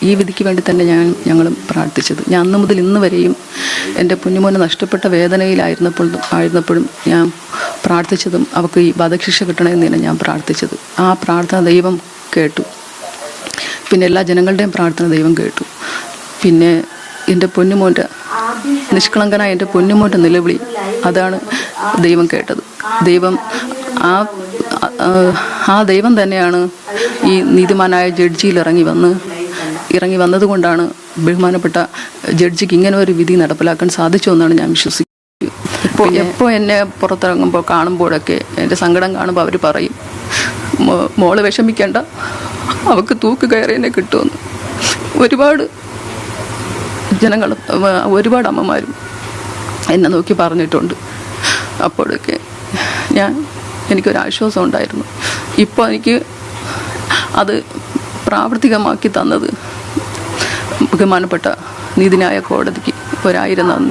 ഈ വിധിക്ക് വേണ്ടി തന്നെ ഞങ്ങളും പ്രാർത്ഥിച്ചത്. ഞാൻ അന്ന് മുതൽ ഇന്ന് വരെയും എൻ്റെ കുഞ്ഞുമോനെ നഷ്ടപ്പെട്ട വേദനയിലായിരുന്നപ്പോഴും ഞാൻ പ്രാർത്ഥിച്ചതും അവൾക്ക് ഈ വധശിക്ഷ കിട്ടണമെന്ന് തന്നെ ഞാൻ പ്രാർത്ഥിച്ചത്. ആ പ്രാർത്ഥന ദൈവം കേട്ടു. പിന്നെ എല്ലാ ജനങ്ങളുടെയും പ്രാർത്ഥന ദൈവം കേട്ടു. പിന്നെ എൻ്റെ പൊന്നുമോൻ്റെ നിഷ്കളങ്കനായ എൻ്റെ പൊന്നുമോൻ്റെ നിലവിളി അതാണ് ദൈവം കേട്ടത്. ആ ദൈവം തന്നെയാണ് ഈ നീതിമാനായ ജഡ്ജിയിൽ ഇറങ്ങി വന്നതുകൊണ്ടാണ് ബഹുമാനപ്പെട്ട ജഡ്ജിക്ക് ഇങ്ങനെ ഒരു വിധി നടപ്പിലാക്കാൻ സാധിച്ചു എന്നാണ് ഞാൻ വിശ്വസിക്കുന്നത്. എപ്പോൾ എന്നെ പുറത്തിറങ്ങുമ്പോൾ കാണുമ്പോഴൊക്കെ എൻ്റെ സങ്കടം കാണുമ്പോൾ അവർ പറയും, മോള് വിഷമിക്കേണ്ട, അവൾക്ക് തൂക്ക് കയറി എന്നെ കിട്ടുമെന്ന്. ഒരുപാട് ജനങ്ങളും ഒരുപാട് അമ്മമാരും എന്നെ നോക്കി പറഞ്ഞിട്ടുണ്ട്. അപ്പോഴൊക്കെ എനിക്കൊരാശ്വാസം ഉണ്ടായിരുന്നു. ഇപ്പോൾ എനിക്ക് അത് പ്രാവർത്തികമാക്കി തന്നത് ബഹുമാനപ്പെട്ട നീതിന്യായ കോടതിക്ക് 1000 നന്ദി.